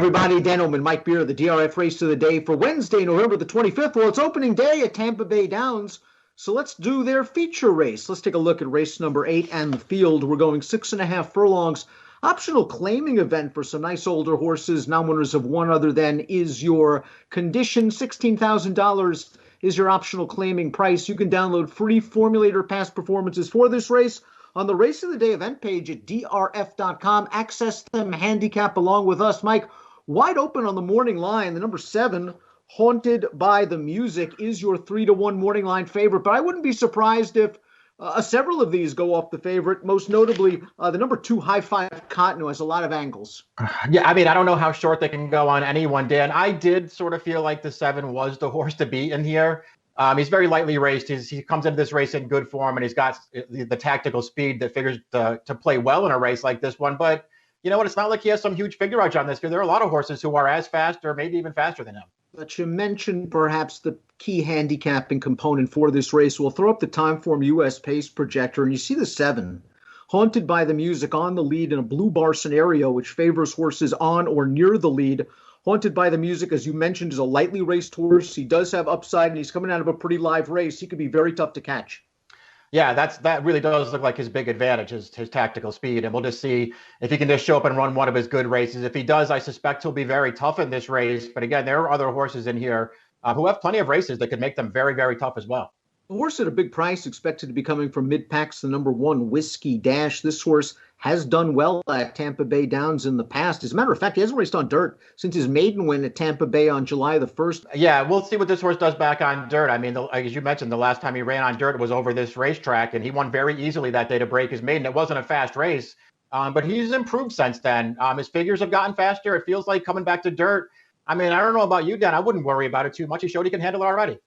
everybody. Illman and Mike Beer, the DRF race of the day for Wednesday, November the 25th. Well, it's opening day at Tampa Bay Downs, so let's do their feature race. Let's take a look at race number 8 and the field. We're going 6.5 furlongs. Optional claiming event for some nice older horses. Non-winners of one other than is your condition. $16,000 is your optional claiming price. You can download free formulator past performances for this race on the Race of the Day event page at DRF.com. Access them, handicap along with us. Mike, wide open on the morning line. The number 7, Haunted by the Music, is your 3-1 morning line favorite. But I wouldn't be surprised if several of these go off the favorite, most notably the number 2, High Five Cotton, who has a lot of angles. Yeah, I mean, I don't know how short they can go on anyone, Dan. I did sort of feel like the 7 was the horse to beat in here. He's very lightly raced. He comes into this race in good form, and he's got the tactical speed that figures to play well in a race like this one. But you know what? It's not like he has some huge figure edge on this field. There are a lot of horses who are as fast or maybe even faster than him. But you mentioned perhaps the key handicapping component for this race. We'll throw up the Timeform US pace projector, and you see the 7, Haunted by the Music, on the lead in a blue bar scenario, which favors horses on or near the lead. Haunted by the Music, as you mentioned, is a lightly raced horse. He does have upside, and he's coming out of a pretty live race. He could be very tough to catch. Yeah, that really does look like his big advantage, his tactical speed. And we'll just see if he can just show up and run one of his good races. If he does, I suspect he'll be very tough in this race. But again, there are other horses in here who have plenty of races that could make them very, very tough as well. A horse at a big price expected to be coming from mid-packs, the number 1, Whiskey Dash. This horse has done well at Tampa Bay Downs in the past. As a matter of fact, he hasn't raced on dirt since his maiden win at Tampa Bay on July the 1st. Yeah, we'll see what this horse does back on dirt. I mean, as you mentioned, the last time he ran on dirt was over this racetrack, and he won very easily that day to break his maiden. It wasn't a fast race, but he's improved since then. His figures have gotten faster. It feels like coming back to dirt. I mean, I don't know about you, Dan. I wouldn't worry about it too much. He showed he can handle it already.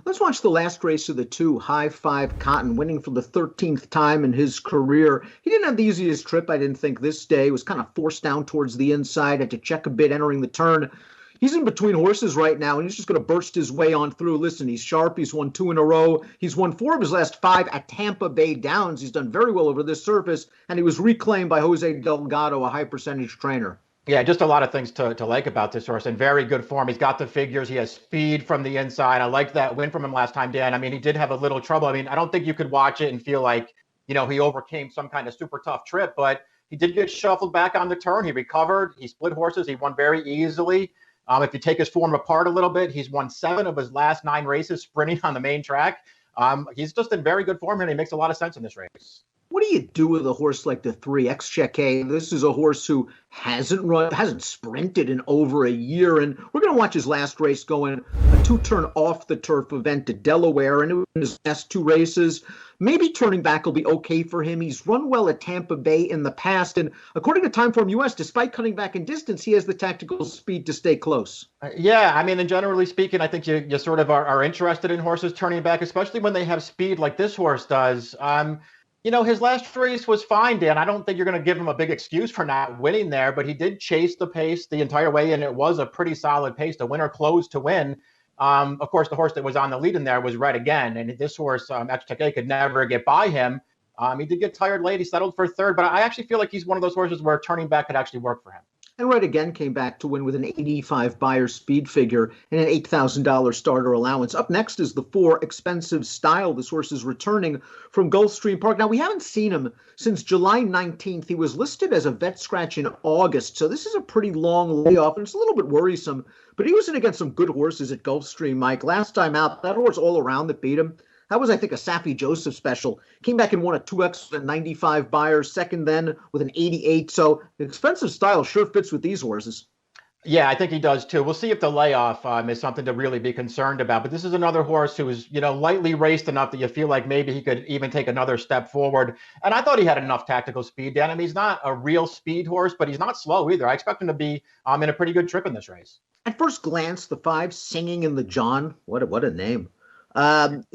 Let's watch the last race of the 2, High Five Cotton, winning for the 13th time in his career. He didn't have the easiest trip, I didn't think, this day. He was kind of forced down towards the inside, had to check a bit entering the turn. He's in between horses right now, and he's just going to burst his way on through. Listen, he's sharp. He's won 2 in a row. He's won 4 of his last 5 at Tampa Bay Downs. He's done very well over this surface, and he was reclaimed by Jose Delgado, a high-percentage trainer. Yeah, just a lot of things to like about this horse. In very good form. He's got the figures. He has speed from the inside. I liked that win from him last time, Dan. I mean, he did have a little trouble. I mean, I don't think you could watch it and feel like, you know, he overcame some kind of super tough trip, but he did get shuffled back on the turn. He recovered. He split horses. He won very easily. If you take his form apart a little bit, he's won 7 of his last 9 races sprinting on the main track. He's just in very good form, and he makes a lot of sense in this race. What do you do with a horse like the 3, Exchequer? This is a horse who hasn't sprinted in over a year, and we're going to watch his last race go in a 2-turn off the turf event to Delaware, and in his last 2 races, maybe turning back will be okay for him. He's run well at Tampa Bay in the past, and according to Timeform US, despite cutting back in distance, he has the tactical speed to stay close. Yeah, I mean, and generally speaking, I think you sort of are interested in horses turning back, especially when they have speed like this horse does. You know, his last race was fine, Dan. I don't think you're going to give him a big excuse for not winning there, but he did chase the pace the entire way, and it was a pretty solid pace. The winner closed to win. Of course, the horse that was on the lead in there was Red Again, and this horse, Exchequer, could never get by him. He did get tired late. He settled for 3rd, but I actually feel like he's one of those horses where turning back could actually work for him. And Red Again came back to win with an 85 buyer speed figure and an $8,000 starter allowance. Up next is the 4, Expensive Style. This horse is returning from Gulfstream Park. Now, we haven't seen him since July 19th. He was listed as a vet scratch in August, so this is a pretty long layoff, and it's a little bit worrisome. But he was in against some good horses at Gulfstream, Mike. Last time out, that horse all around that beat him. That was, I think, a Saffie Joseph special. Came back and won a 2X with a 95 buyer, second then with an 88. So Expensive Style sure fits with these horses. Yeah, I think he does too. We'll see if the layoff is something to really be concerned about. But this is another horse who is, you know, lightly raced enough that you feel like maybe he could even take another step forward. And I thought he had enough tactical speed, Dan. I mean, he's not a real speed horse, but he's not slow either. I expect him to be in a pretty good trip in this race. At first glance, the 5, Singing in the John. What a name.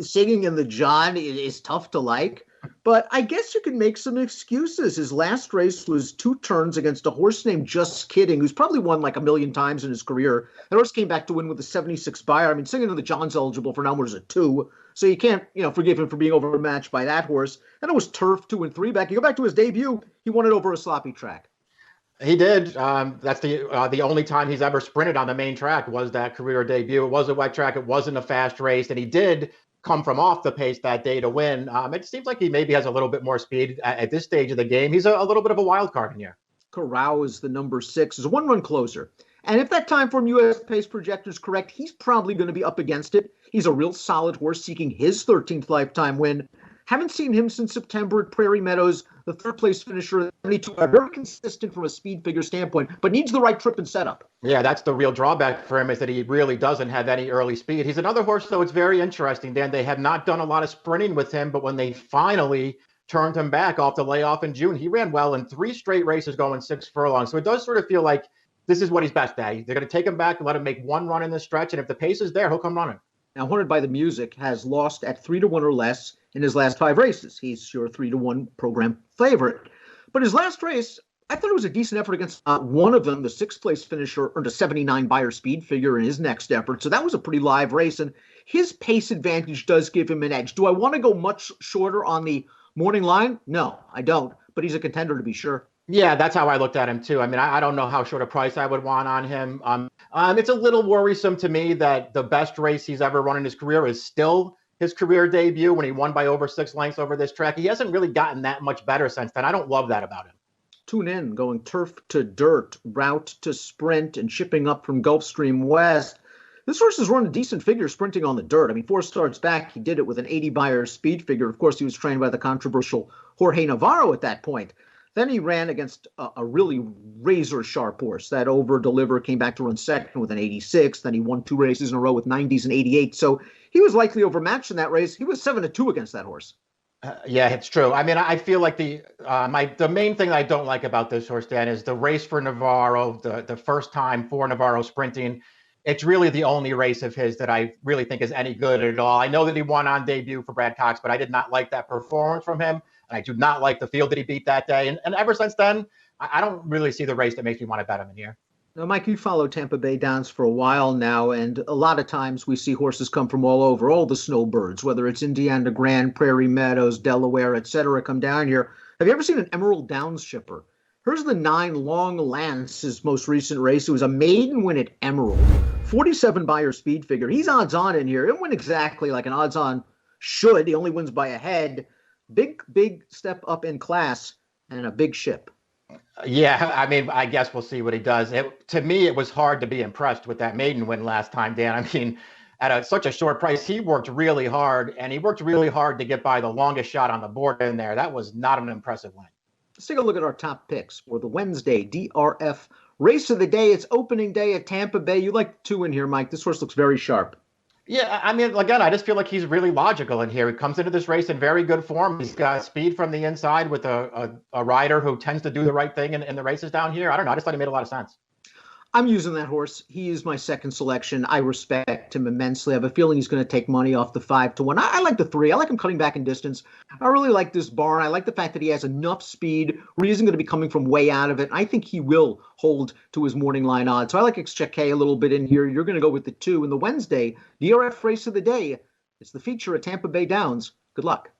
Singing in the John is tough to like, but I guess you can make some excuses. His last race was 2 turns against a horse named Just Kidding, who's probably won like 1,000,000 times in his career. That horse came back to win with a 76 buyer. I mean, Singing in the John's eligible for numbers at 2, so you can't, forgive him for being overmatched by that horse. And it was turf 2 and 3 back. You go back to his debut, he won it over a sloppy track. He did. That's the only time he's ever sprinted on the main track was that career debut. It was a wet track. It wasn't a fast race, and he did come from off the pace that day to win. It seems like he maybe has a little bit more speed at this stage of the game. He's a little bit of a wild card in here. Corral is the number 6, is a one-run closer. And if that time from U.S. pace projector is correct, he's probably going to be up against it. He's a real solid horse seeking his 13th lifetime win. Haven't seen him since September at Prairie Meadows, the third-place finisher at 72. Very consistent from a speed figure standpoint, but needs the right trip and setup. Yeah, that's the real drawback for him, is that he really doesn't have any early speed. He's another horse, though. It's very interesting, Dan. They have not done a lot of sprinting with him, but when they finally turned him back off the layoff in June, he ran well in 3 straight races going 6 furlongs. So it does sort of feel like this is what he's best at. They're going to take him back and let him make one run in the stretch, and if the pace is there, he'll come running. Now, Haunted by the Music has lost at 3-1 or less in his last 5 races. He's your 3-1 program favorite. But his last race, I thought it was a decent effort against one of them. The 6th-place finisher earned a 79 Beyer speed figure in his next effort. So that was a pretty live race. And his pace advantage does give him an edge. Do I want to go much shorter on the morning line? No, I don't. But he's a contender to be sure. Yeah, that's how I looked at him, too. I mean, I don't know how short a price I would want on him. It's a little worrisome to me that the best race he's ever run in his career is still his career debut when he won by over 6 lengths over this track. He hasn't really gotten that much better since then. I don't love that about him. Tune in, going turf to dirt, route to sprint, and shipping up from Gulfstream West. This horse has run a decent figure sprinting on the dirt. I mean, 4 starts back, he did it with an 80 Beyer speed figure. Of course, he was trained by the controversial Jorge Navarro at that point. Then he ran against a really razor-sharp horse. That over-deliver came back to run second with an 86. Then he won 2 races in a row with 90s and 88. So he was likely overmatched in that race. He was 7-2 against that horse. Yeah, it's true. I mean, I feel like the main thing that I don't like about this horse, Dan, is the race for Navarro, the first time for Navarro sprinting. It's really the only race of his that I really think is any good at all. I know that he won on debut for Brad Cox, but I did not like that performance from him. And I do not like the field that he beat that day. And ever since then, I don't really see the race that makes me want to bet him in here. Now, Mike, you followed Tampa Bay Downs for a while now, and a lot of times we see horses come from all over, all the snowbirds, whether it's Indiana Grand, Prairie Meadows, Delaware, etc., come down here. Have you ever seen an Emerald Downs shipper? Here's the 9 Long Lance, his most recent race. It was a maiden win at Emerald. 47 Beyer speed figure. He's odds on in here. He didn't win exactly like an odds on should. He only wins by a head. Big step up in class and a big ship. Yeah, I mean, I guess we'll see what he does. To me, it was hard to be impressed with that maiden win last time, Dan. I mean, at such a short price, he worked really hard, and he worked really hard to get by the longest shot on the board in there. That was not an impressive win. Let's take a look at our top picks for the Wednesday DRF race of the day. It's opening day at Tampa Bay. You like 2 in here, Mike. This horse looks very sharp. Yeah, I mean, again, I just feel like he's really logical in here. He comes into this race in very good form. He's got speed from the inside with a rider who tends to do the right thing in the races down here. I don't know. I just thought he made a lot of sense. I'm using that horse. He is my second selection. I respect him immensely. I have a feeling he's going to take money off the 5-1. I like the 3. I like him cutting back in distance. I really like this barn. I like the fact that he has enough speed where he isn't going to be coming from way out of it. I think he will hold to his morning line odds. So I like Exchequer a little bit in here. You're going to go with the 2. In the Wednesday DRF race of the day, it's the feature at Tampa Bay Downs. Good luck.